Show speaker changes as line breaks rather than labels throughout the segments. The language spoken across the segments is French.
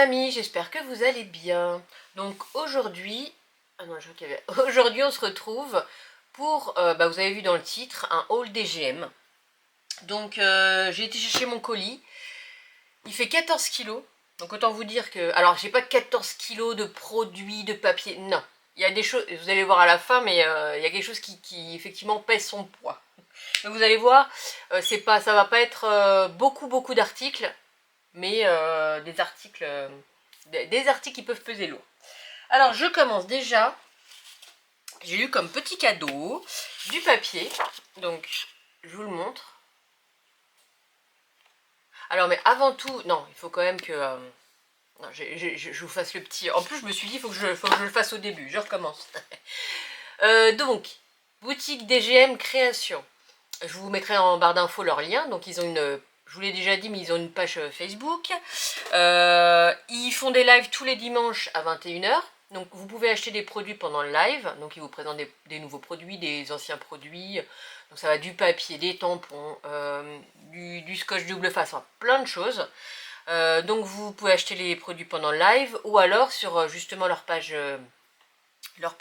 amis, j'espère que vous allez bien. Donc aujourd'hui, aujourd'hui on se retrouve pour, vous avez vu dans le titre, un haul DGM. Donc j'ai été chercher mon colis, il fait 14 kilos. Donc autant vous dire que, alors j'ai pas 14 kilos de produits, de papier, non. Il y a des choses, vous allez voir à la fin, mais il y a quelque chose qui effectivement pèse son poids. Donc vous allez voir, ça va pas être beaucoup d'articles, mais des articles qui peuvent peser lourd. Alors je commence déjà. J'ai eu comme petit cadeau du papier, donc je vous le montre. Alors mais avant tout, non, il faut quand même que non, je vous fasse le petit. En plus je me suis dit faut que je le fasse au début. Je recommence. Donc boutique DGM Création. Je vous mettrai en barre d'infos leur lien. Donc ils ont une, je vous l'ai déjà dit, mais ils ont une page Facebook. Ils font des lives tous les dimanches à 21 h. Donc vous pouvez acheter des produits pendant le live. Donc ils vous présentent des nouveaux produits, des anciens produits. Donc ça va du papier, des tampons, du scotch double face, enfin, plein de choses. Donc vous pouvez acheter les produits pendant le live ou alors sur justement leur page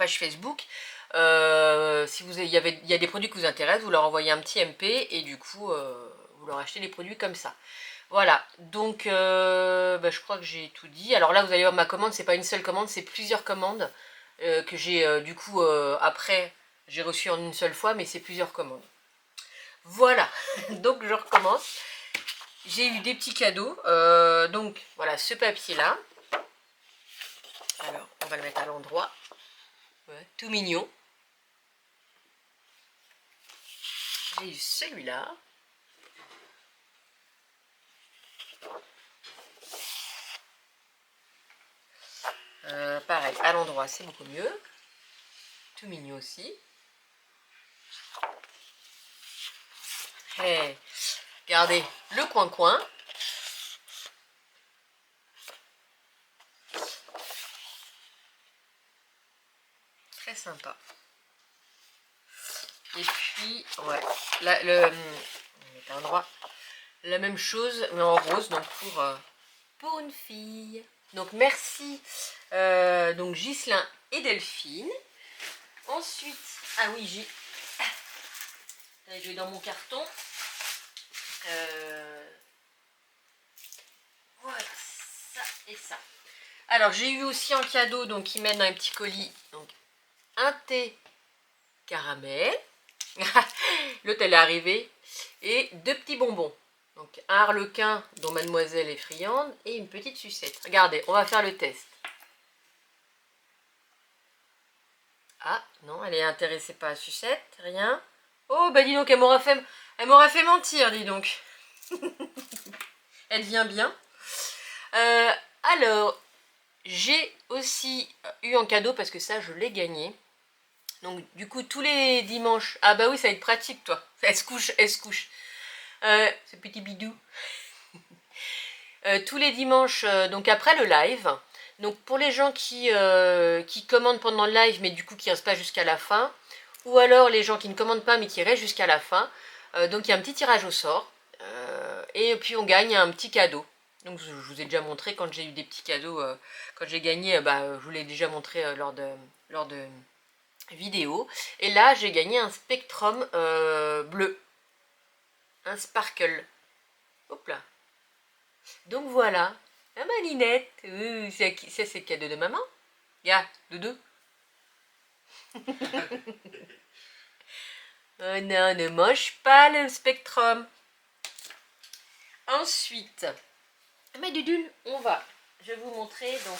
Facebook. Si il y a des produits qui vous intéressent, vous leur envoyez un petit MP et du coup vous leur achetez les produits comme ça. Voilà, donc je crois que j'ai tout dit. Alors là vous allez voir ma commande, c'est pas une seule commande, c'est plusieurs commandes que j'ai du coup après j'ai reçu en une seule fois, mais c'est plusieurs commandes. Voilà, donc je recommence. J'ai eu des petits cadeaux, donc voilà ce papier là. Alors on va le mettre à l'endroit, ouais, tout mignon. J'ai eu celui-là. Pareil, à l'endroit, c'est beaucoup mieux. Tout mignon aussi. Hey, regardez, le coin-coin. Très sympa. Et puis, ouais, là, on met à l'endroit. La même chose, mais en rose, donc pour une fille. Donc merci, donc Ghislain et Delphine. Ensuite, ah oui, je vais dans mon carton. Voilà, ça et ça. Alors j'ai eu aussi en cadeau, donc ils mettent dans un petit colis, donc un thé caramel. L'autre elle est arrivée. Et deux petits bonbons. Donc un harlequin dont mademoiselle est friande et une petite sucette. Regardez, on va faire le test. Ah non, elle est intéressée pas à la sucette, rien. Oh bah dis donc, elle m'aura fait mentir, dis donc. Elle vient bien. Alors, j'ai aussi eu en cadeau, parce que ça je l'ai gagné. Donc du coup tous les dimanches, ah bah oui ça va être pratique toi, elle se couche. Ce petit bidou. Tous les dimanches, donc après le live. Donc pour les gens qui commandent pendant le live, mais du coup qui restent pas jusqu'à la fin, ou alors les gens qui ne commandent pas mais qui restent jusqu'à la fin, donc il y a un petit tirage au sort, et puis on gagne un petit cadeau. Donc je vous ai déjà montré quand j'ai eu des petits cadeaux, quand j'ai gagné, je vous l'ai déjà montré lors de vidéo. Et là j'ai gagné un Spectrum bleu, un sparkle. Hop là. Donc voilà. Ah ma Ninette, ça c'est le cadeau de maman. Ya, doudou. Oh non, ne mange pas le Spectrum. Ensuite, mais Dudule, je vais vous montrer. Donc,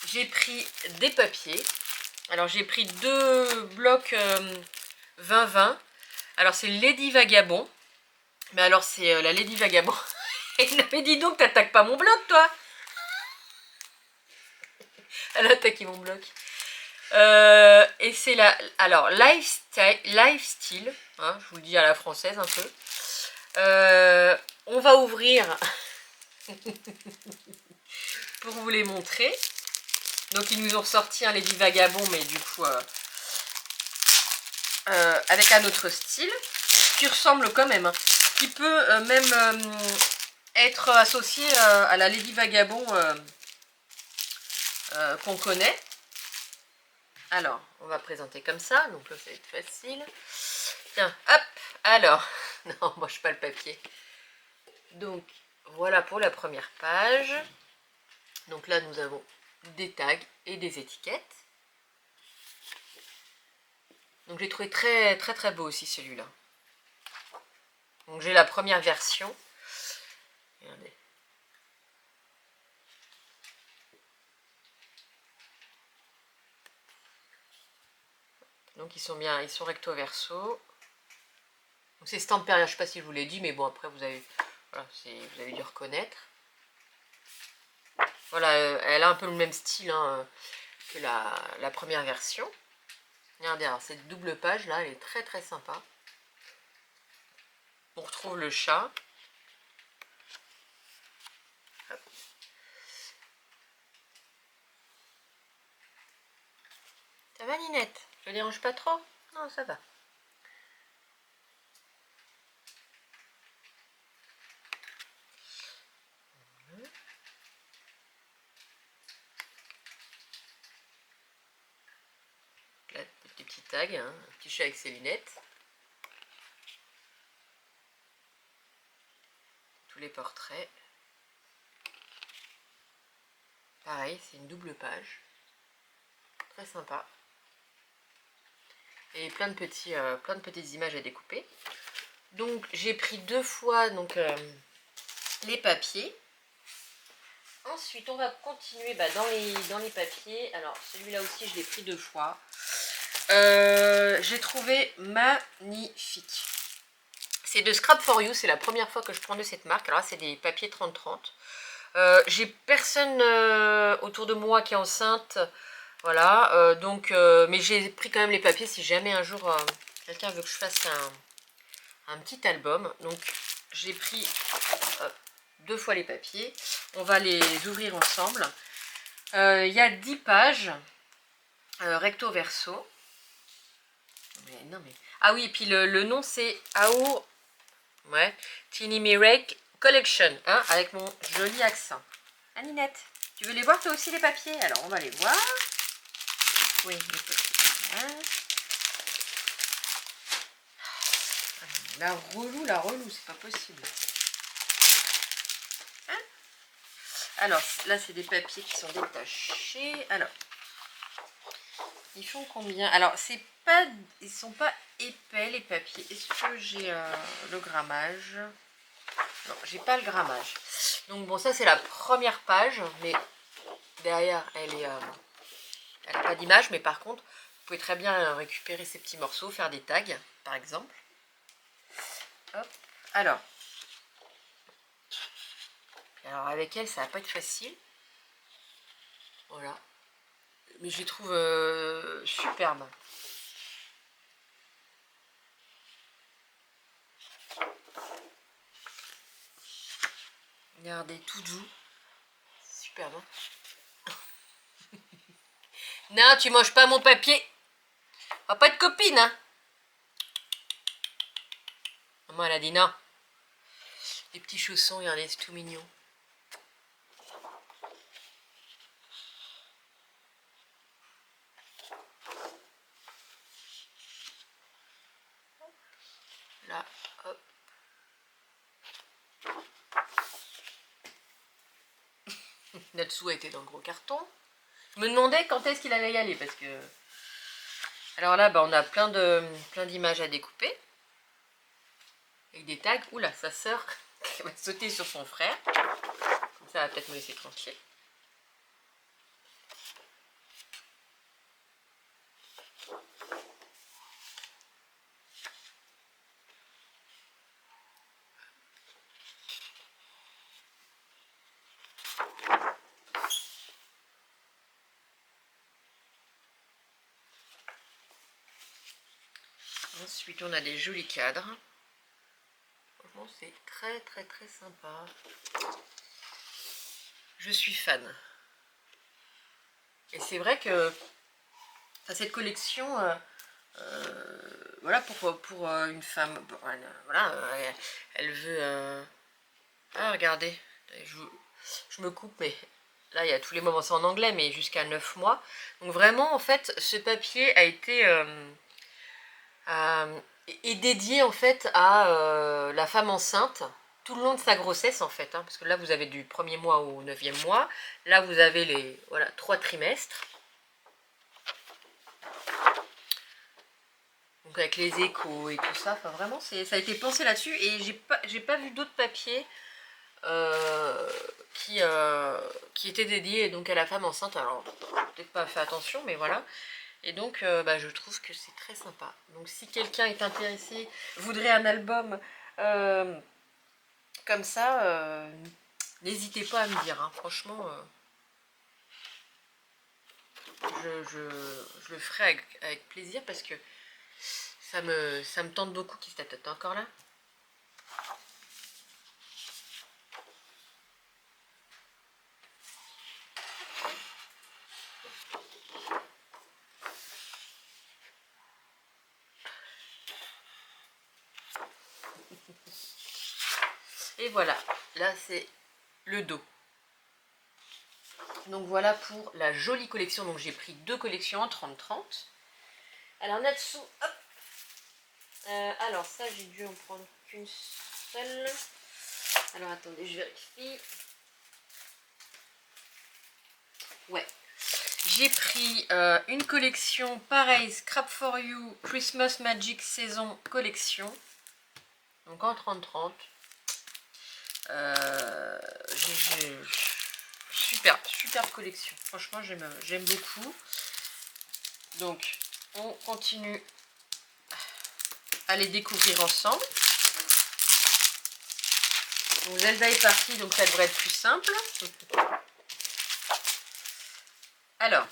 j'ai pris des papiers. Alors, j'ai pris deux blocs 20-20. Alors, c'est Lady Vagabond. Mais alors, c'est la Lady Vagabond. Mais dis donc, t'attaques pas mon bloc, toi. Elle a attaqué mon bloc. Et c'est la... Alors, Lifestyle. Hein, je vous le dis à la française un peu. On va ouvrir pour vous les montrer. Donc ils nous ont ressorti un Lady Vagabond, mais du coup avec un autre style qui ressemble quand même, hein, qui peut même être associé à la Lady Vagabond qu'on connaît. Alors, on va présenter comme ça, donc là ça va être facile. Tiens, hop, alors, non, moi je pas le papier. Donc, voilà pour la première page. Donc là, nous avons des tags et des étiquettes. Donc j'ai trouvé très très très beau aussi celui-là. Donc j'ai la première version. Regardez. Donc ils sont bien, ils sont recto verso. C'est Stamperia, je ne sais pas si je vous l'ai dit, mais bon après vous avez, voilà, vous avez dû reconnaître. Voilà, elle a un peu le même style hein, que la première version. Regardez, alors cette double page là, elle est très très sympa. On retrouve le chat. Hop. Ça va Ninette? Je ne dérange pas trop? Non, ça va. Là, des petits tags, hein, un petit chat avec ses lunettes. Tous les portraits. Pareil, c'est une double page. Très sympa. Et plein de petites images à découper. Donc j'ai pris 2 fois donc, les papiers. Ensuite on va continuer dans les papiers. Alors celui-là aussi je l'ai pris 2 fois. J'ai trouvé magnifique. C'est de Scrap for You, c'est la première fois que je prends de cette marque. Alors là c'est des papiers 30-30. J'ai personne autour de moi qui est enceinte. Voilà, mais j'ai pris quand même les papiers si jamais un jour quelqu'un veut que je fasse un petit album. Donc j'ai pris 2 fois les papiers. On va les ouvrir ensemble. Il y a 10 pages recto verso. Mais non mais... Ah oui, et puis le nom c'est Ao ouais, Tiny Mirek Collection, hein, avec mon joli accent. Aninette, tu veux les voir toi aussi les papiers? Alors on va les voir. Oui, les papiers. La relou, c'est pas possible. Hein? Alors, là, c'est des papiers qui sont détachés. Alors, ils font combien? Alors, c'est pas, ils sont pas épais, les papiers. Est-ce que j'ai le grammage? Non, j'ai pas le grammage. Donc, bon, ça, c'est la première page. Mais derrière, elle n'a pas d'image. Mais par contre, vous pouvez très bien récupérer ces petits morceaux, faire des tags, par exemple. Hop. Alors avec elle, ça va pas être facile. Voilà. Mais je les trouve superbes. Regardez, tout doux. Superbe. Hein. Non, tu manges pas mon papier. On va pas être copine, hein. Maman, elle a dit non. Les petits chaussons, regardez, c'est tout mignon. Là, hop. Notre sou a été dans le gros carton. Je me demandais quand est-ce qu'il allait y aller parce que... Alors là, on a plein d'images à découper. Avec des tags. Oula, sa sœur qui va sauter sur son frère. Comme ça, elle va peut-être me laisser tranquille. Ensuite, on a des jolis cadres. Franchement, c'est très très très sympa. Je suis fan. Et c'est vrai que cette collection, voilà, pour une femme, voilà, elle veut Ah, regardez, je me coupe, mais là, il y a tous les moments, c'est en anglais, mais jusqu'à 9 mois. Donc vraiment, en fait, ce papier a été est dédié en fait à la femme enceinte tout le long de sa grossesse en fait, hein, parce que là vous avez du premier mois au 9e mois, là vous avez les voilà 3 trimestres, donc avec les échos et tout ça, enfin vraiment ça a été pensé là-dessus et j'ai pas vu d'autres papiers euh, qui étaient dédiés donc à la femme enceinte, alors peut-être pas fait attention mais voilà. Et donc, bah, je trouve que c'est très sympa. Donc, si quelqu'un est intéressé, voudrait un album comme ça, n'hésitez pas à me dire. Hein. Franchement, je le ferai avec plaisir parce que ça me tente beaucoup. Qui t'es encore là? Et voilà, là c'est le dos. Donc voilà pour la jolie collection. Donc j'ai pris 2 collections en 30-30. Alors là-dessous, hop. Alors ça j'ai dû en prendre qu'une seule. Alors attendez, je vérifie. Ouais. J'ai pris une collection, pareil, Scrap for You Christmas Magic Saison Collection. Donc en 30-30. Superbe collection. Franchement, j'aime beaucoup. Donc, on continue à les découvrir ensemble. Donc, Zelda est partie, donc ça devrait être plus simple. Alors,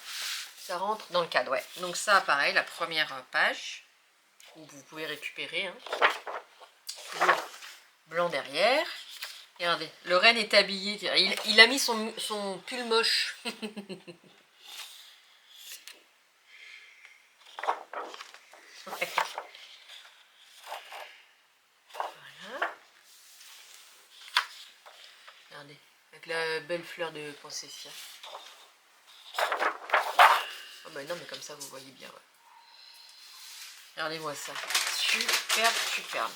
ça rentre dans le cadre, ouais. Donc ça, pareil, la première page, où vous pouvez récupérer. Hein. Toujours blanc derrière. Regardez, le renne est habillé. Il a mis son pull moche. Ouais. Voilà. Regardez, avec la belle fleur de Poncessia. Oh bah non, mais comme ça, vous voyez bien. Ouais. Regardez-moi ça. Superbe.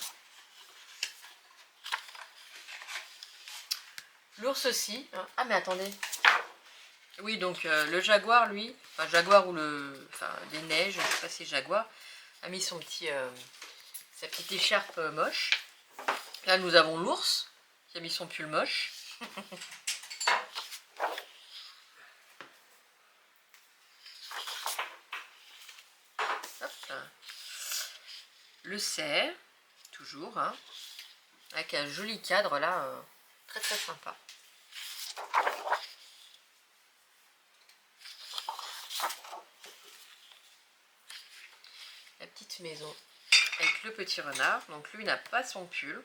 L'ours aussi. Ah, mais attendez. Oui, donc le jaguar, lui, enfin jaguar ou des neiges, je sais pas si jaguar, a mis sa petite écharpe moche. Là, nous avons l'ours qui a mis son pull moche. Hop là. Le cerf, toujours, hein, avec un joli cadre là, très sympa. La petite maison avec le petit renard. Donc lui n'a pas son pull.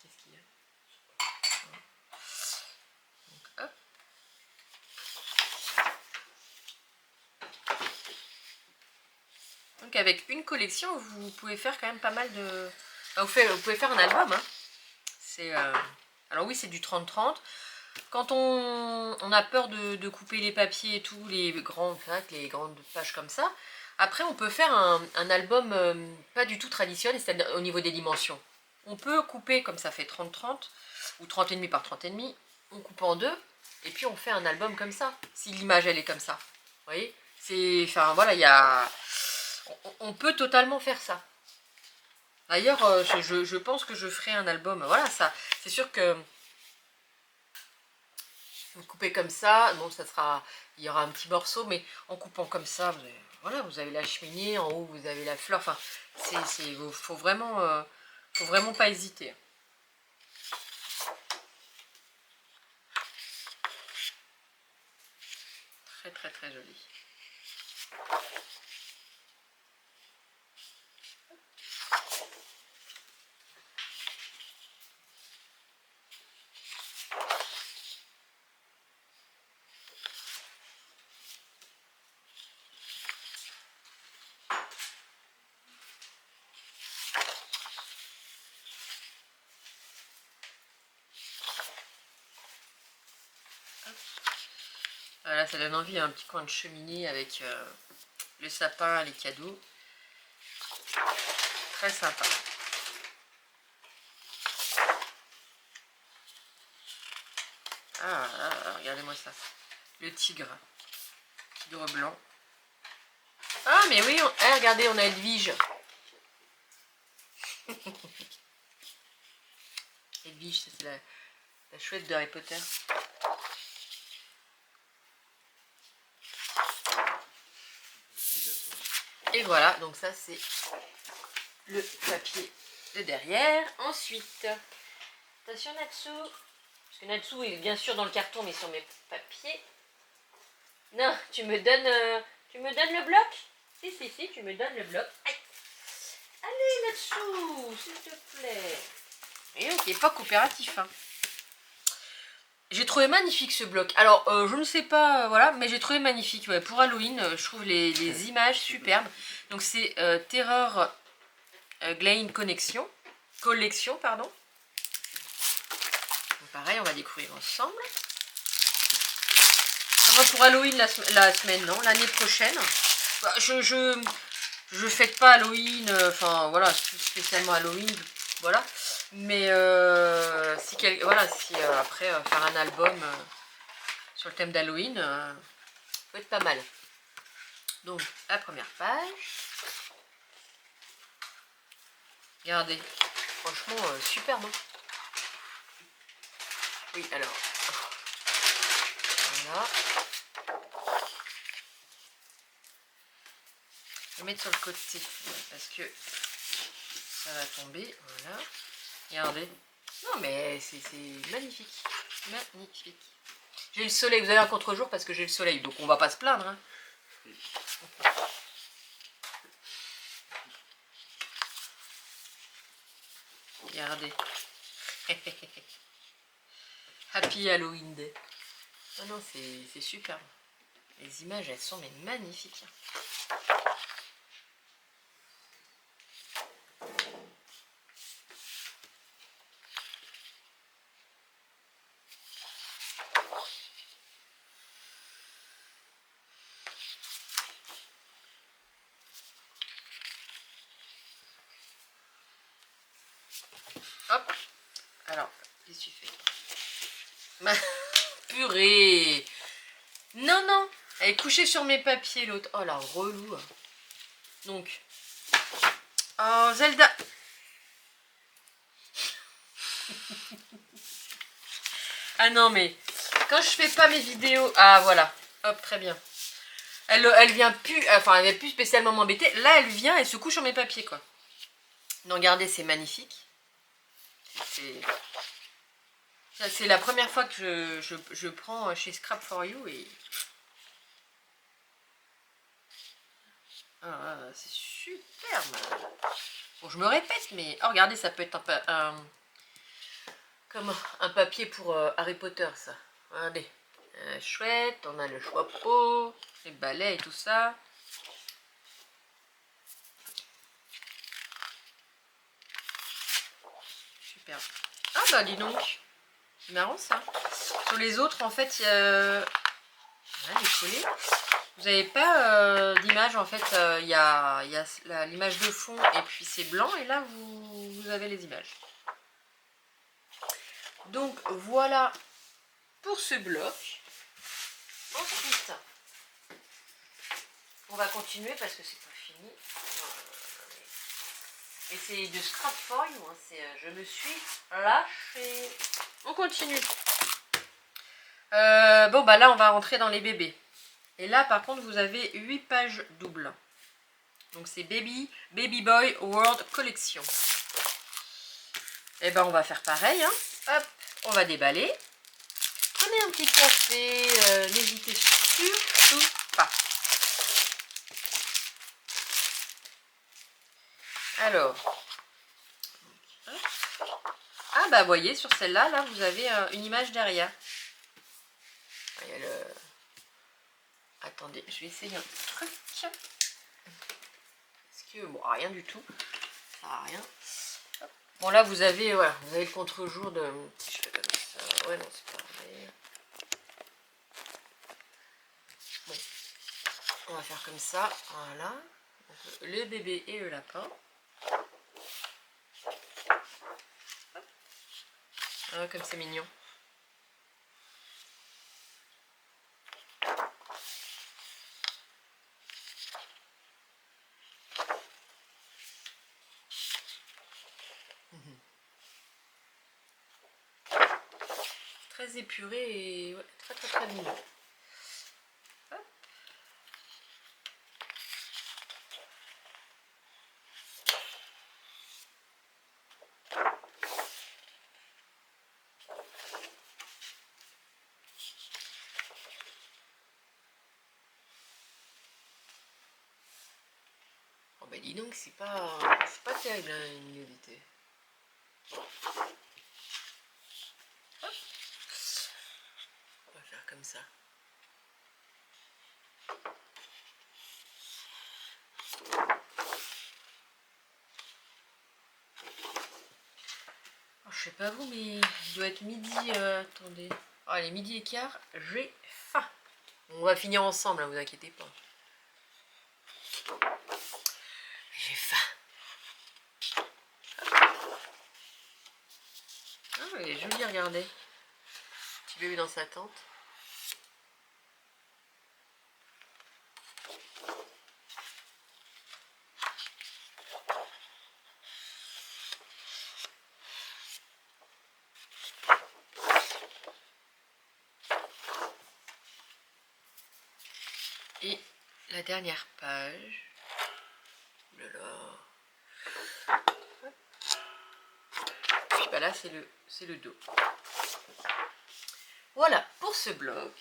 Qu'est-ce qu'il y a? Donc hop. Donc avec une collection, vous pouvez faire quand même pas mal de... Vous pouvez faire un album. Hein. Alors oui, c'est du 30-30. Quand on a peur de couper les papiers et tout, les grandes pages comme ça, après on peut faire un album pas du tout traditionnel, c'est-à-dire au niveau des dimensions. On peut couper comme ça fait 30-30 ou 30,5 par 30,5, on coupe en deux et puis on fait un album comme ça, si l'image elle est comme ça. Vous voyez? Enfin voilà, on peut totalement faire ça. D'ailleurs, je pense que je ferai un album, voilà ça. C'est sûr que vous coupez comme ça, bon il y aura un petit morceau, mais en coupant comme ça, vous avez la cheminée, en haut vous avez la fleur, enfin, faut vraiment pas hésiter. Très joli. Voilà, ça donne envie, un petit coin de cheminée avec le sapin, les cadeaux. Très sympa. Ah, regardez-moi ça. Le tigre. Tigre blanc. Ah, mais oui, regardez, on a Edwige. Edwige, c'est la chouette de Harry Potter. Et voilà, donc ça c'est le papier de derrière. Ensuite, attention Natsu, parce que Natsu est bien sûr dans le carton mais sur mes papiers. Non, tu me donnes le bloc? Si, tu me donnes le bloc. Aïe. Allez Natsu, s'il te plaît. Et donc il n'est pas coopératif. Hein. J'ai trouvé magnifique ce bloc. Alors, je ne sais pas, voilà, mais j'ai trouvé magnifique. Ouais, pour Halloween, je trouve les images superbes. Donc, c'est Terror Glane Collection. Pardon. Donc, pareil, on va découvrir ensemble. Alors, pour Halloween, la semaine, non, l'année prochaine. Bah, je fête pas Halloween, enfin, voilà, spécialement Halloween, voilà. Mais si après faire un album sur le thème d'Halloween, peut être pas mal. Donc la première page. Regardez, franchement superbe. Oui, alors voilà. Je vais mettre sur le côté parce que ça va tomber. Voilà. Regardez. Non mais c'est magnifique. Magnifique. J'ai le soleil, vous avez un contre-jour parce que j'ai le soleil, donc on va pas se plaindre. Hein. Regardez. Happy Halloween Day. Oh non, c'est super. Les images, elles sont mais magnifiques. Hop. Alors, qu'est-ce que tu fais? Purée. Non, non. Elle est couchée sur mes papiers, l'autre. Oh, la relou. Donc. Oh, Zelda. Ah non, mais quand je fais pas mes vidéos... Ah, voilà. Hop, très bien. Elle vient plus... Enfin, elle vient plus spécialement m'embêter. Là, elle vient, elle se couche sur mes papiers, quoi. Donc, regardez, c'est magnifique. C'est la première fois que je prends chez Scrap for You et... Ah, c'est superbe. Bon, je me répète, mais... Oh, regardez, ça peut être comme un papier pour Harry Potter, ça. Regardez. Chouette, on a le chapeau, les balais et tout ça. Super. Ah bah dis donc. C'est marrant ça. Sur les autres, en fait, il y a... Voilà, les collés. Vous n'avez pas d'image, en fait, il y a l'image de fond et puis c'est blanc. Et là, vous avez les images. Donc, voilà pour ce bloc. Ensuite, on va continuer parce que c'est pas fini. Et c'est de Scrap for You. Hein. Je me suis lâchée. On continue. Bon, bah là, on va rentrer dans les bébés. Et là, par contre, vous avez 8 pages doubles. Donc, c'est Baby Boy World Collection. Et ben, on va faire pareil. Hein. Hop, on va déballer. Prenez un petit café. N'hésitez surtout pas. Alors. Ah, bah, voyez, sur celle-là, là, vous avez une image derrière. Il y a le... Attendez, je vais essayer un truc. Parce que, bon, rien du tout. Ça n'a rien. Bon, là, vous avez, voilà, vous avez le contre-jour de... Je fais comme ça. Ouais, non, c'est pas vrai. On va faire comme ça, voilà. Donc, le bébé et le lapin. Ah, comme c'est mignon. Très épuré et ouais, très très très mignon. Hop. Oh bah dis donc, c'est pas terrible hein, une nudité. On va faire comme ça. Oh, je sais pas vous, mais il doit être midi. Attendez. Oh, il est midi et quart. J'ai faim. On va finir ensemble, hein, vous inquiétez pas. J'ai faim. Ah, il est joli, regardez. Petit bébé dans sa tente. Et la dernière page. Ouh là là. Puis bah là, c'est le dos. Voilà pour ce bloc.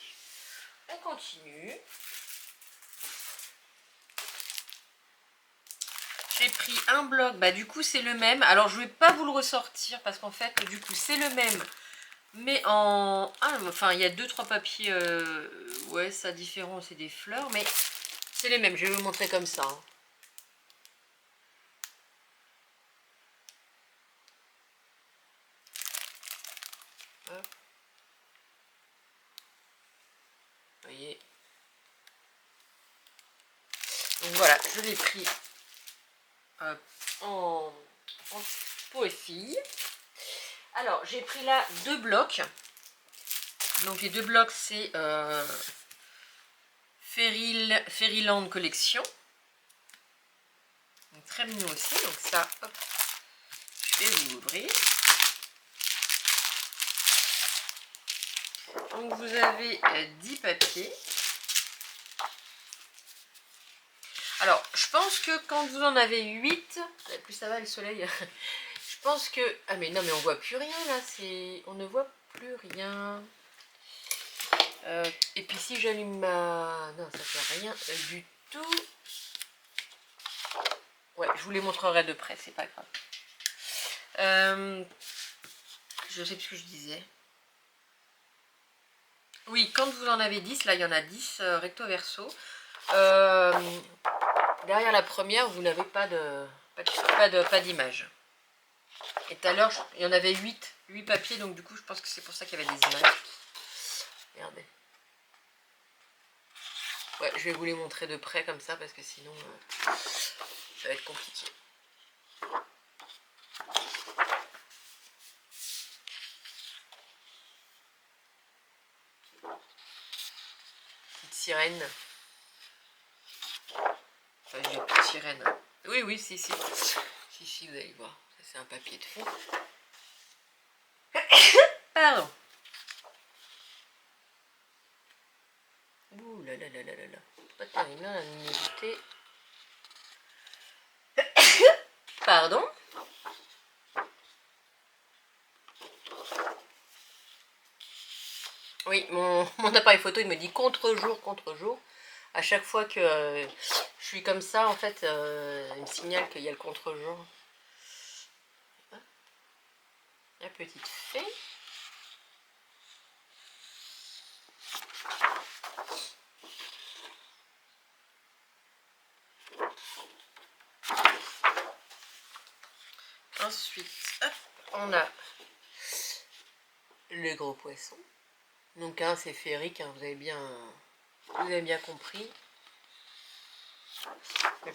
On continue. J'ai pris un bloc, bah du coup c'est le même. Alors je vais pas vous le ressortir parce qu'en fait du coup c'est le même. Mais en... Ah, enfin il y a 2-3 papiers, ouais ça différent, c'est des fleurs. Mais c'est les mêmes, je vais vous montrer comme ça. Hein. Hop. Vous voyez. Donc voilà, je l'ai pris en poésie. Alors j'ai pris là 2 blocs. Donc les 2 blocs c'est Fairyland Collection. Donc, très mignon aussi. Donc ça, hop, je vais vous l'ouvrir. Donc vous avez 10 papiers. Alors je pense que quand vous en avez 8, plus ça va le soleil, je pense que... Ah mais non mais on voit plus rien là, on ne voit plus rien. Et puis si j'allume ma... Non ça fait rien du tout. Ouais je vous les montrerai de près, c'est pas grave. Je sais plus ce que je disais. Oui, quand vous en avez 10, là il y en a 10 recto verso. Derrière la première, vous n'avez pas d'image. Et tout à l'heure, il y en avait 8 papiers, donc du coup, je pense que c'est pour ça qu'il y avait des images. Regardez. Ouais, je vais vous les montrer de près comme ça, parce que sinon, ça va être compliqué. Petite sirène. Enfin, j'ai une petite sirène. Oui, oui, si. Si, vous allez voir. Ça, c'est un papier de fond. Pardon. Ouh là là là là là là. Pas terrible, hein, la luminosité. Pardon. Oui, mon appareil photo, il me dit contre-jour, contre-jour. À chaque fois que je suis comme ça, en fait, il me signale qu'il y a le contre-jour. La petite fée. Ensuite, hop, on a le gros poisson. Donc, hein, c'est féerique, hein, vous avez bien compris. Mais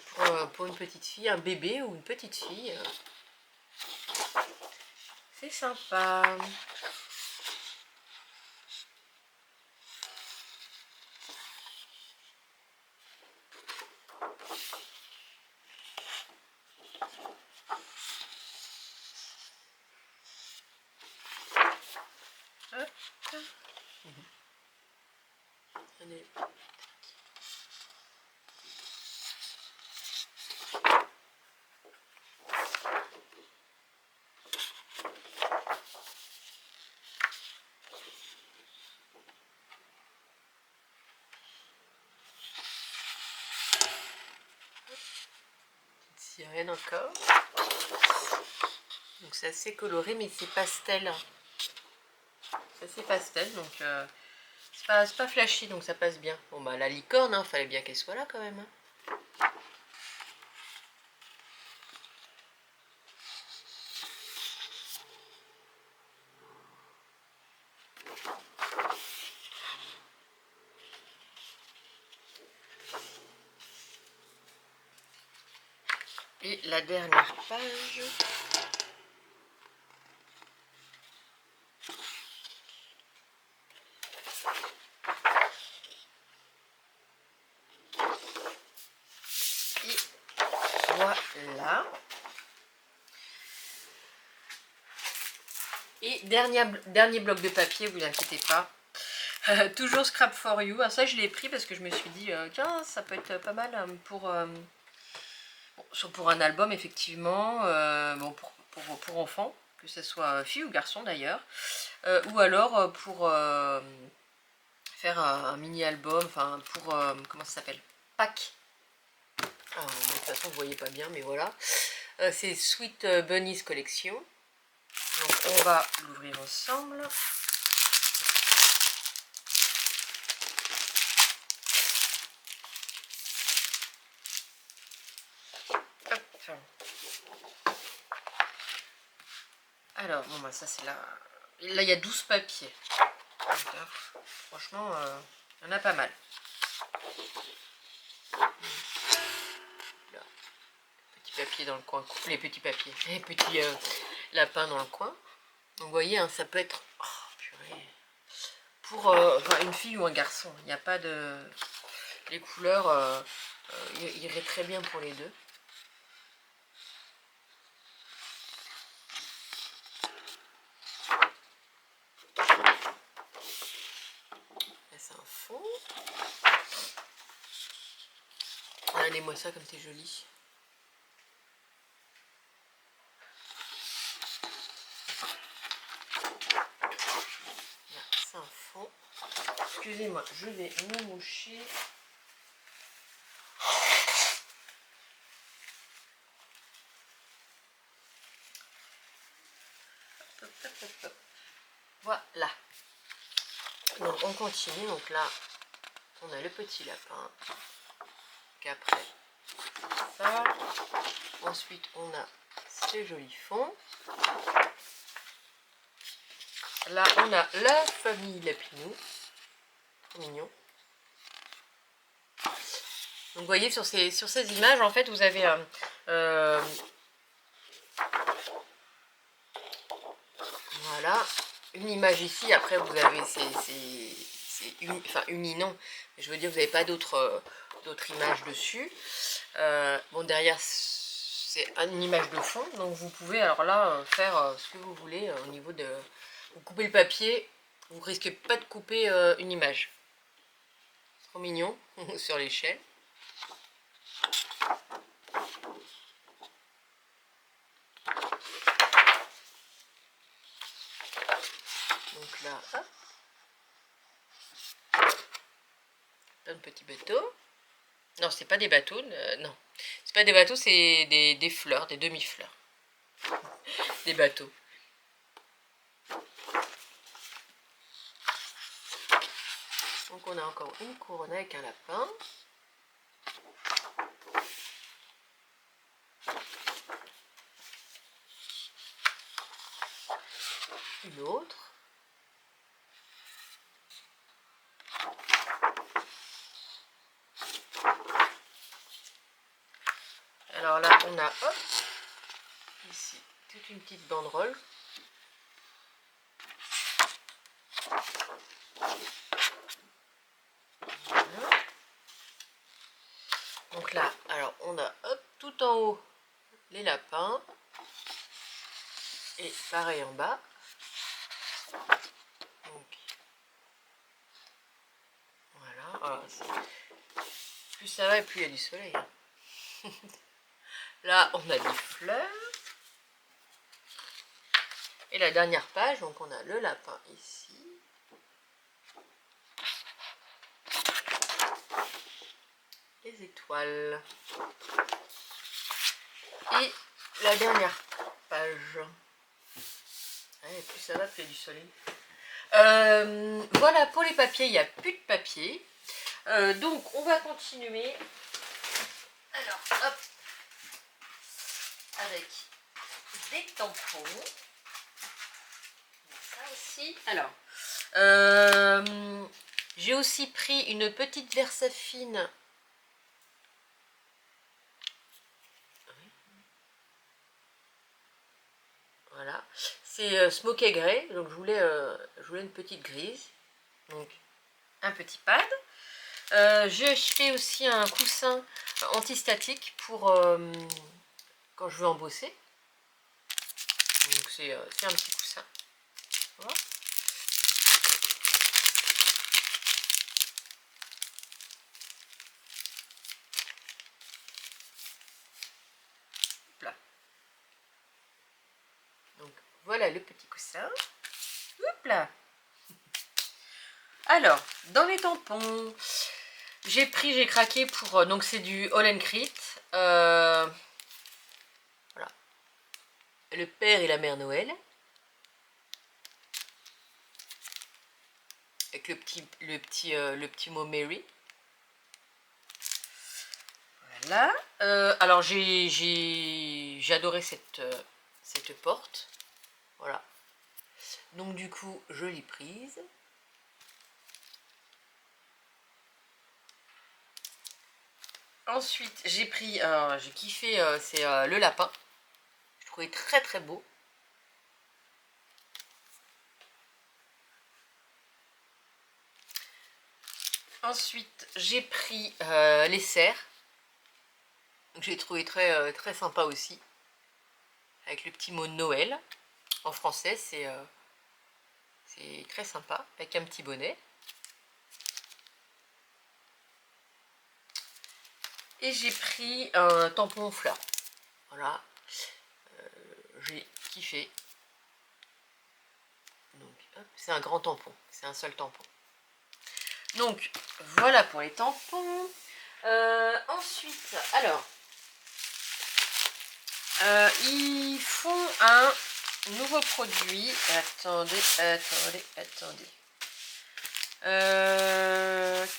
pour une petite fille, un bébé ou une petite fille, c'est sympa. Hop. Allez. Sirène encore. Donc c'est assez coloré, mais c'est pastel. C'est assez pastel, donc c'est pas flashy, donc ça passe bien. Bon bah la licorne, hein, fallait bien qu'elle soit là quand même. Hein. Et la dernière page. Et voilà. Et dernier bloc de papier, vous inquiétez pas. Toujours Scrap for You. Ah, ça, je l'ai pris parce que je me suis dit, tiens, ça peut être pas mal pour un album, effectivement. Bon, pour enfants, que ce soit fille ou garçon d'ailleurs. Ou alors pour faire un mini-album, enfin, pour, comment ça s'appelle? Pack. Ah, de toute façon, vous voyez pas bien, mais voilà. C'est Sweet Bunnies Collection. Donc, on va l'ouvrir ensemble. Hop. Alors, bon, bah, ça, c'est là. Là, il y a 12 papiers. Donc, là, franchement, il y en a pas mal. Là, petits papiers dans le coin. Les petits papiers. Les petits lapins dans le coin. Donc, vous voyez, hein, ça peut être... Oh, purée. Pour enfin, une fille ou un garçon. Il n'y a pas de... Les couleurs iraient très bien pour les deux. Là, c'est un fond. Regardez-moi ça comme c'est joli. Là, c'est un fond. Excusez-moi, je vais me moucher. Hop, hop, hop, hop. Voilà. Donc on continue. Donc là, on a le petit lapin. Qu'après ça. Ensuite, on a ce joli fond. Là, on a la famille Lapinou. Trop mignon. Donc vous voyez sur ces images, en fait, vous avez voilà, une image ici. Après, vous avez uni non. Je veux dire, vous n'avez pas d'autres images dessus. Bon, derrière, c'est une image de fond. Donc vous pouvez alors là faire ce que vous voulez au niveau de... Vous coupez le papier, vous risquez pas de couper une image. Trop mignon sur l'échelle. Donc là, hop. Plein de petits bateaux. Non, c'est pas des bateaux, non. C'est pas des bateaux, c'est des fleurs, des demi-fleurs. Des bateaux. Donc on a encore une couronne avec un lapin. Une autre. Alors là, on a, hop, ici, toute une petite banderole. Voilà. Donc là, alors on a, hop, tout en haut, les lapins. Et pareil en bas. Donc, voilà. Alors, plus ça va et plus il y a du soleil. Hein. Là, on a des fleurs. Et la dernière page, donc on a le lapin ici. Les étoiles. Et la dernière page. Et plus ça va, plus il y a du soleil. Voilà, pour les papiers, il n'y a plus de papier. Donc, on va continuer. Alors, hop. Avec des tampons. Ça aussi. Alors, j'ai aussi pris une petite Versafine. Voilà, c'est Smoky Grey, donc je voulais une petite grise, donc un petit pad. J'ai acheté aussi un coussin antistatique pour quand je veux embosser. Donc c'est un petit coussin. Voilà. Hop là. Donc voilà le petit coussin. Hop là. Alors, dans les tampons, j'ai craqué pour, donc c'est du All & Crit. Voilà. Le père et la mère Noël. Avec le petit mot Mary. Voilà. Alors j'ai adoré cette porte. Voilà. Donc du coup, je l'ai prise. Ensuite, j'ai kiffé, c'est le lapin. Je trouvais très très beau. Ensuite, j'ai pris les cerfs. J'ai trouvé très, très sympa aussi. Avec le petit mot Noël. En français, c'est très sympa. Avec un petit bonnet. Et j'ai pris un tampon fleur. Voilà. J'ai kiffé. Donc, c'est un grand tampon. C'est un seul tampon. Donc, voilà pour les tampons. Ensuite, alors, ils font un nouveau produit. Attendez.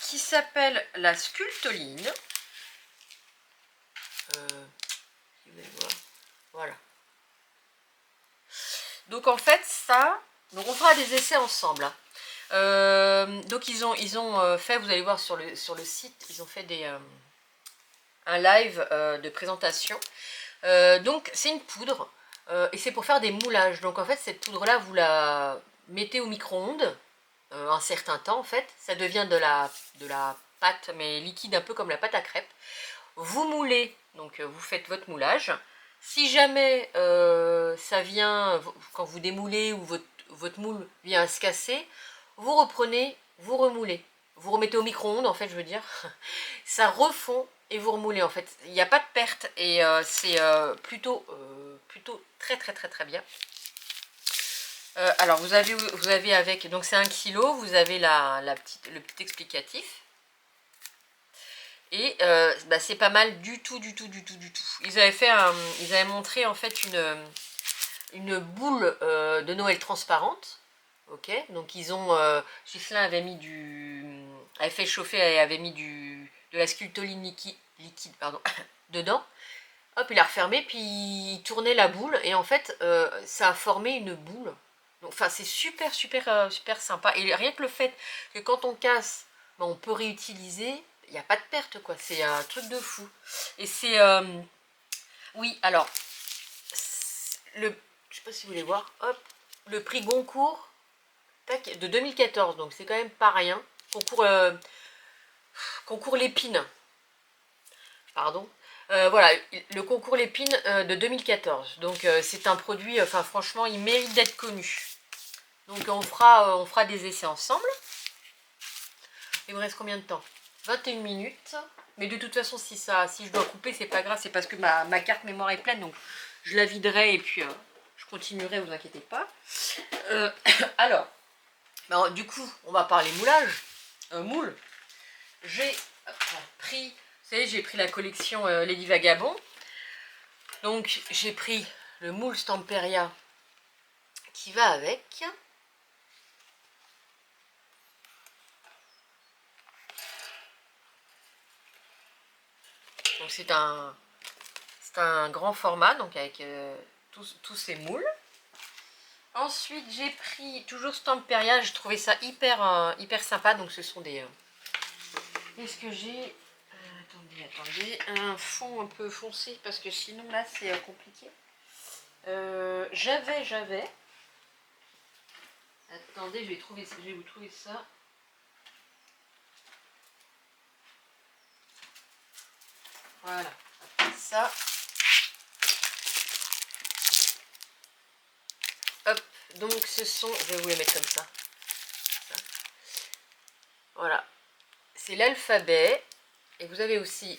Qui s'appelle la sculptoline. Voilà. Donc en fait ça, donc on fera des essais ensemble. Hein. Donc ils ont fait, vous allez voir sur le site, ils ont fait un live de présentation. Donc c'est une poudre et c'est pour faire des moulages. Donc en fait cette poudre là vous la mettez au micro-ondes un certain temps en fait. Ça devient de la pâte mais liquide un peu comme la pâte à crêpes. Vous moulez, donc vous faites votre moulage. Si jamais ça vient, quand vous démoulez ou votre moule vient à se casser, vous reprenez, vous remoulez. Vous remettez au micro-ondes en fait, je veux dire. Ça refond et vous remoulez en fait. Il n'y a pas de perte et c'est plutôt très très très très bien. Alors vous avez avec, donc c'est 1 kg, vous avez le petit explicatif. Et c'est pas mal du tout. Ils avaient montré en fait une boule de Noël transparente. Ok, donc ils ont, Ghislain avait fait chauffer et avait mis de la sculptoline liquide pardon, dedans. Hop, il a refermé, puis il tournait la boule et en fait ça a formé une boule. Donc, enfin, c'est super sympa. Et rien que le fait que quand on casse, on peut réutiliser, il n'y a pas de perte quoi. C'est un truc de fou. Et c'est Oui, alors, je sais pas si vous voulez voir, hop, le prix Goncourt, tac, de 2014, donc c'est quand même pas rien. Concours Lépine, pardon. Voilà, le concours Lépine de 2014. Donc c'est un produit, enfin franchement, il mérite d'être connu. Donc on fera des essais ensemble. Il me reste combien de temps? 21 minutes. Mais de toute façon, si je dois couper, c'est pas grave. C'est parce que ma carte mémoire est pleine. Donc je la viderai et puis je continuerai, vous inquiétez pas. Euh, alors, ben, du coup, on va parler moulage. Moule. J'ai pris, vous savez, j'ai pris la collection Lady Vagabond. Donc j'ai pris le moule Stamperia qui va avec. Donc c'est un grand format, donc avec tous ces moules. Ensuite j'ai pris toujours Stamperia, j'ai trouvé ça hyper sympa. Donc ce sont des... Qu'est-ce que j'ai attendez, un fond un peu foncé parce que sinon là c'est compliqué. J'avais. Attendez, je vais vous trouver ça. Voilà, ça. Hop, donc ce sont, je vais vous les mettre comme ça. Voilà, c'est l'alphabet. Et vous avez aussi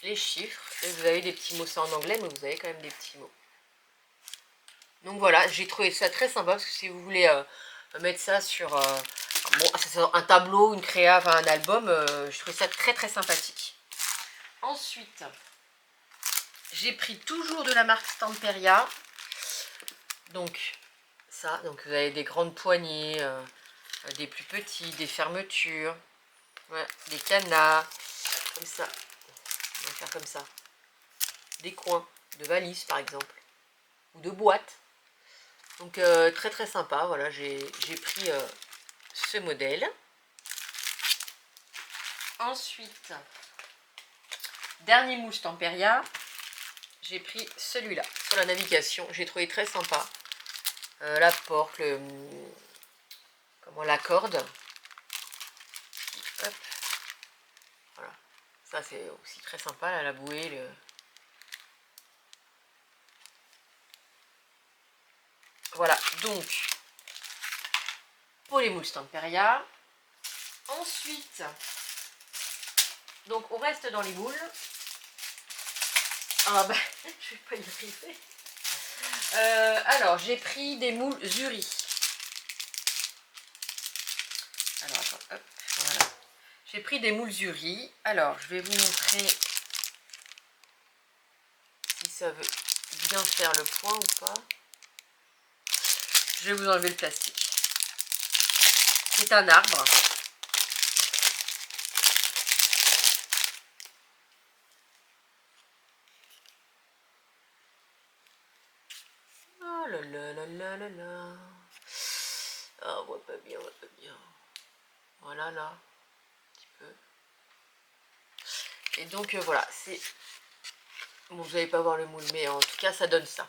les chiffres. Et vous avez des petits mots, c'est en anglais, mais vous avez quand même des petits mots. Donc voilà, j'ai trouvé ça très sympa parce que si vous voulez mettre ça sur bon, un tableau, une créa, enfin un album, je trouvais ça très sympathique. Ensuite, j'ai pris toujours de la marque Stamperia. Donc ça, donc vous avez des grandes poignées, des plus petits, des fermetures, ouais, des cadenas, comme ça. On va faire comme ça. Des coins de valises par exemple, ou de boîtes. Donc très sympa, voilà, j'ai pris ce modèle. Ensuite, dernier mousse Stamperia, j'ai pris celui-là sur la navigation. J'ai trouvé très sympa. La porte, la corde. Hop. Voilà. Ça c'est aussi très sympa, là, la bouée. Voilà, donc pour les moules Stamperia. Ensuite, donc on reste dans les moules. Ah bah, je vais pas y arriver. Alors, j'ai pris des moules Zuri. Alors, attends, hop, voilà. J'ai pris des moules Zuri. Alors, je vais vous montrer si ça veut bien faire le point ou pas. Je vais vous enlever le plastique. C'est un arbre. Oh là là là là là là. Ah, on voit pas bien, on voit pas bien. Voilà, là. Un petit peu. Et donc, voilà, c'est... Bon, vous n'allez pas voir le moule, mais en tout cas, ça donne ça.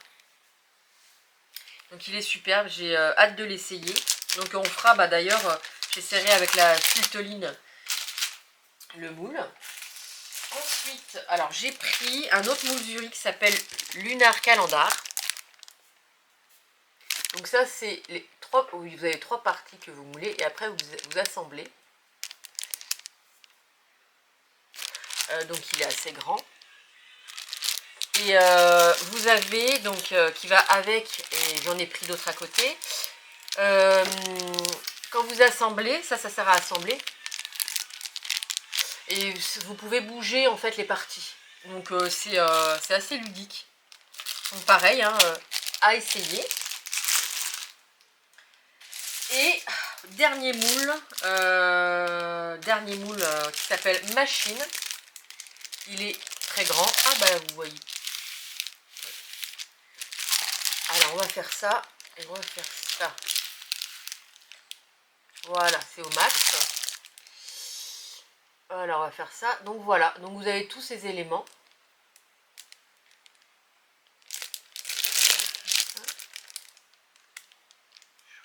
Donc, il est superbe. J'ai hâte de l'essayer. Donc, on fera, bah d'ailleurs, j'essaierai avec la Sultoline le moule. Ensuite, alors, j'ai pris un autre moule Zurich qui s'appelle Lunar Calendar. Donc ça, c'est les trois... Oui, vous avez trois parties que vous moulez et après, vous assemblez. Donc, il est assez grand. Et vous avez, donc, qui va avec, et j'en ai pris d'autres à côté. Quand vous assemblez, ça sert à assembler. Et vous pouvez bouger, en fait, les parties. Donc, c'est assez ludique. Donc, pareil, hein, à essayer. Et dernier moule qui s'appelle Machine. Il est très grand. Ah bah vous voyez. Alors on va faire ça et on va faire ça. Voilà, c'est au max. Alors on va faire ça. Donc voilà, donc vous avez tous ces éléments.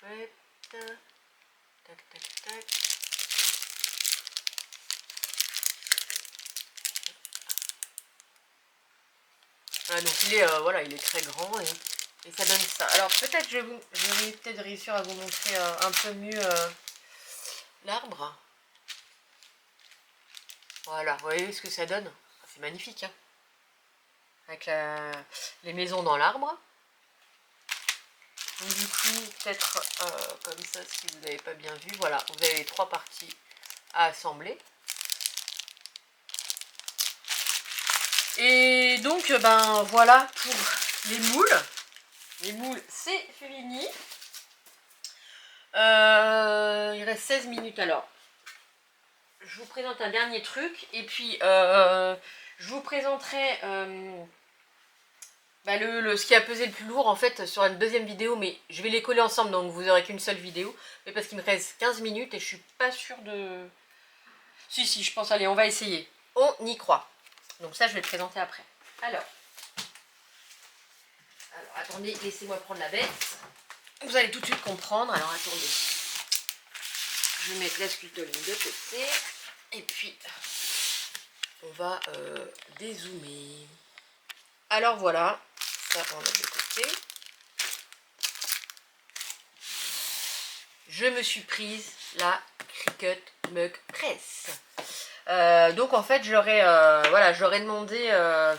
fait. Tac, tac, tac. Voilà, donc il est, voilà, il est très grand et ça donne ça. Alors peut-être je vais peut-être réussir à vous montrer un peu mieux l'arbre. Voilà, vous voyez ce que ça donne? C'est magnifique, hein, avec les maisons dans l'arbre. Donc du coup, peut-être comme ça, si vous n'avez pas bien vu, voilà, vous avez les 3 parties à assembler. Et donc, ben voilà pour les moules. Les moules, c'est fini. Il reste 16 minutes alors. Je vous présente un dernier truc et puis je vous présenterai bah, ce qui a pesé le plus lourd en fait sur une deuxième vidéo, mais je vais les coller ensemble donc vous n'aurez qu'une seule vidéo, mais parce qu'il me reste 15 minutes et je suis pas sûre de... Si, je pense, allez, on va essayer. On y croit. Donc ça, je vais le présenter après. Alors attendez, laissez-moi prendre la bête. Vous allez tout de suite comprendre. Alors, attendez. Je vais mettre la sculptoline de côté. Et puis, on va dézoomer. Alors, voilà. Ça, on met de côté. Je me suis prise la Cricut Mug Press. Donc en fait je leur ai demandé,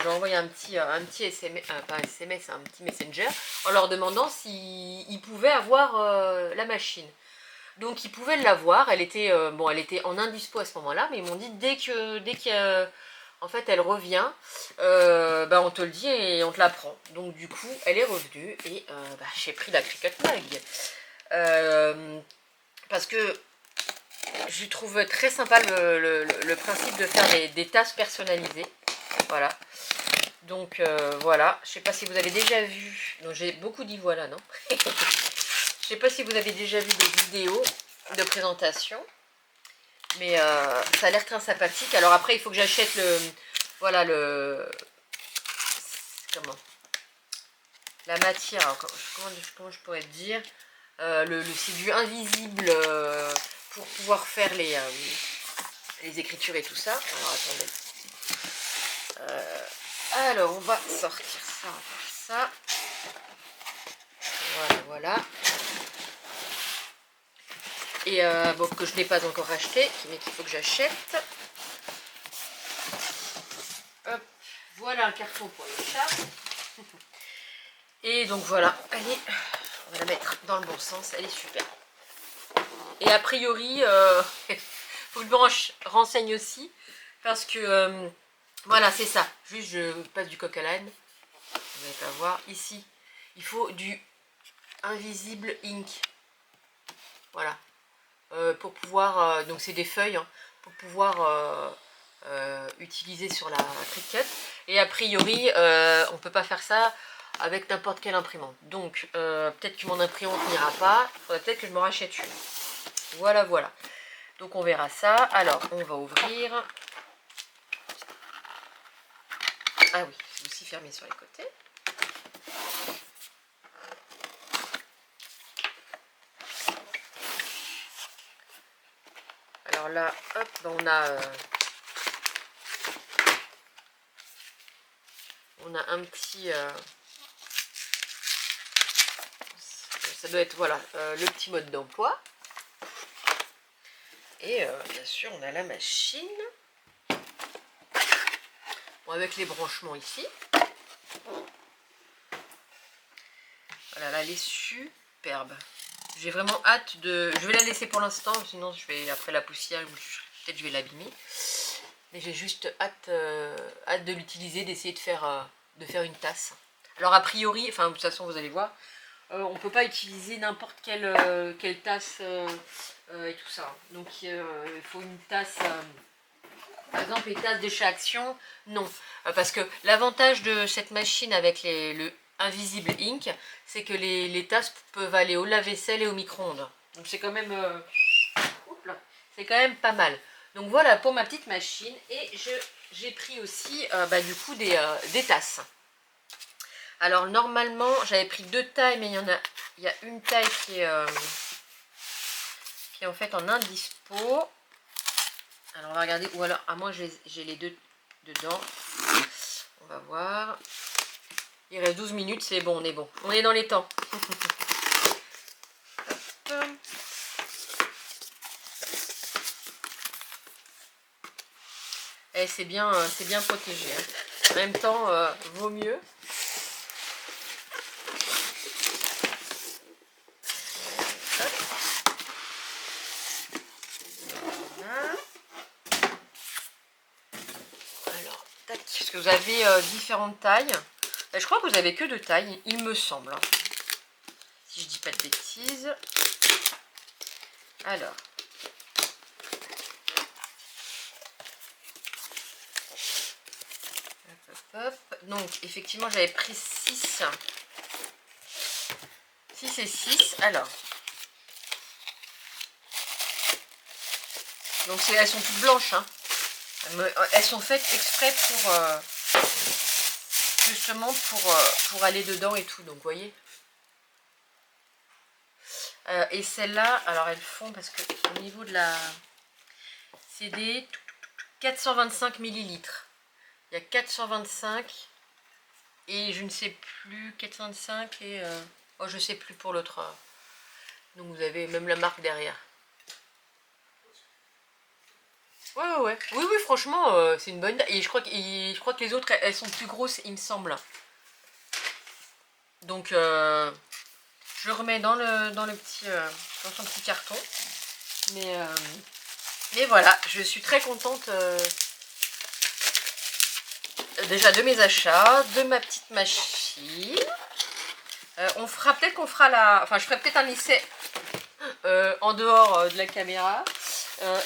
j'ai envoyé un petit SMS, pas un SMS, un petit messenger, en leur demandant s'ils pouvaient avoir la machine. Donc ils pouvaient l'avoir, elle était en indispo à ce moment-là, mais ils m'ont dit dès que en fait elle revient, on te le dit et on te la prend. Donc du coup elle est revenue et j'ai pris la Cricut Mug. Parce que je trouve très sympa le principe de faire des tasses personnalisées. Voilà. Donc voilà. Je sais pas si vous avez déjà vu. Donc j'ai beaucoup dit voilà, non? Je sais pas si vous avez déjà vu des vidéos de présentation. Mais ça a l'air très sympathique. Alors après, il faut que j'achète la matière. Alors, comment je pourrais te dire? C'est du invisible pour pouvoir faire les écritures et tout ça. Alors attendez. Alors on va sortir ça, on va faire ça. Voilà. Et que je n'ai pas encore acheté, mais qu'il faut que j'achète. Hop, voilà un carton pour le chat. Et donc voilà, allez, on va la mettre dans le bon sens, elle est super. Et a priori, faut que je me renseigne aussi, parce que, voilà, c'est ça. Juste, je passe du coq à l'âne. Vous n'allez pas voir. Ici, il faut du invisible ink. Voilà. Pour pouvoir, donc c'est des feuilles, hein, pour pouvoir utiliser sur la Cricut. Et a priori, on ne peut pas faire ça avec n'importe quelle imprimante. Donc, peut-être que mon imprimante n'ira pas. Il faudrait peut-être que je me rachète une. Voilà. Donc, on verra ça. Alors, on va ouvrir. Ah oui, c'est aussi fermé sur les côtés. Alors là, hop, on a un petit... ça doit être, voilà, le petit mode d'emploi. Et bien sûr, on a la machine. Bon, avec les branchements ici. Voilà, là, elle est superbe. J'ai vraiment hâte de... Je vais la laisser pour l'instant, sinon je vais, après la poussière, peut-être je vais l'abîmer. Mais j'ai juste hâte de l'utiliser, d'essayer de faire une tasse. Alors a priori, enfin de toute façon vous allez voir, on ne peut pas utiliser n'importe quelle tasse et tout ça. Donc il faut une tasse, par exemple les tasses de chez Action, non. Parce que l'avantage de cette machine avec le Invisible Ink, c'est que les tasses peuvent aller au lave-vaisselle et au micro-ondes. Donc c'est quand même, c'est quand même pas mal. Donc voilà pour ma petite machine. Et j'ai pris aussi du coup des tasses. Alors normalement j'avais pris 2 tailles, mais il il y a une taille qui est en fait en indispo. Alors on va regarder, ou alors à moi j'ai les deux dedans. On va voir. Il reste 12 minutes, c'est bon, on est bon. On est dans les temps. Et c'est bien protégé. Hein. En même temps, vaut mieux. Alors, tac, parce que vous avez différentes tailles. Je crois que vous avez que deux tailles, il me semble. Hein. Si je dis pas de bêtises. Alors. Hop, hop, hop. Donc, effectivement, j'avais pris 6. 6 et 6. Alors. Donc, elles sont toutes blanches. Hein. Elles sont faites exprès pour... justement pour aller dedans et tout. Donc, vous voyez. Et celles-là, alors elles font, parce que au niveau de la... C'est des 425 millilitres. Il y a 425 et je ne sais plus, 425 et... oh, je sais plus pour l'autre. Donc vous avez même la marque derrière. Ouais. Oui, franchement, c'est une bonne... Et je crois que les autres, elles sont plus grosses, il me semble. Donc, je remets dans le petit... dans son petit carton. Mais voilà, je suis très contente... déjà de mes achats, de ma petite machine. On fera peut-être qu'on fera la... Enfin, je ferai peut-être un essai en dehors de la caméra.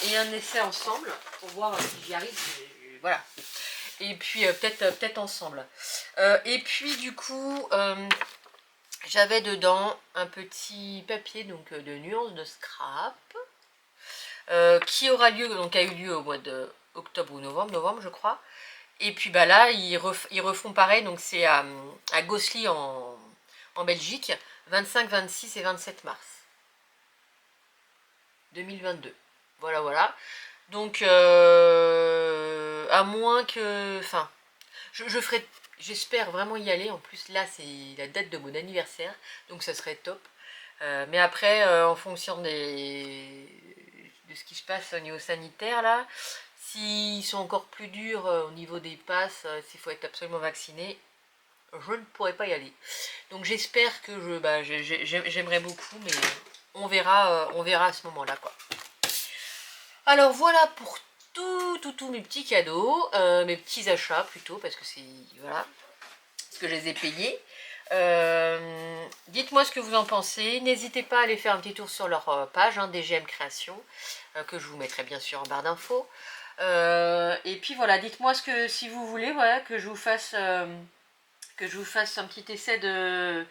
Et un essai ensemble pour voir si j'y arrive. Voilà. Et puis peut-être ensemble. Et puis du coup, j'avais dedans un petit papier donc de nuances de scrap qui aura lieu, donc a eu lieu au mois de octobre ou novembre je crois. Et puis bah là, ils refont pareil, donc c'est à Gosselies en Belgique, 25, 26 et 27 mars 2022. Voilà. Donc, à moins que... Enfin, je ferai... J'espère vraiment y aller. En plus, là, c'est la date de mon anniversaire. Donc, ça serait top. Mais après, en fonction de ce qui se passe au niveau sanitaire, là, s'ils sont encore plus durs au niveau des passes, s'il faut être absolument vacciné, je ne pourrai pas y aller. Donc, j'espère que j'aimerais beaucoup, mais on verra à ce moment-là, quoi. Alors voilà pour tous mes petits cadeaux, mes petits achats plutôt, parce que c'est, voilà, parce que je les ai payés. Dites-moi ce que vous en pensez, n'hésitez pas à aller faire un petit tour sur leur page, hein, DGM Création, que je vous mettrai bien sûr en barre d'infos. Et puis voilà, dites-moi si vous voulez, voilà, que je vous fasse un petit essai de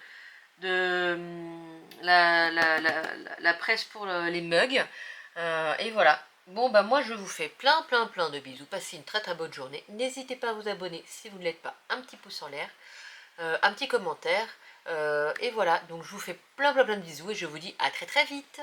la presse pour les mugs. Et voilà. Bon, bah moi je vous fais plein de bisous. Passez une très bonne journée. N'hésitez pas à vous abonner si vous ne l'êtes pas. Un petit pouce en l'air. Un petit commentaire. Et voilà. Donc je vous fais plein de bisous et je vous dis à très vite.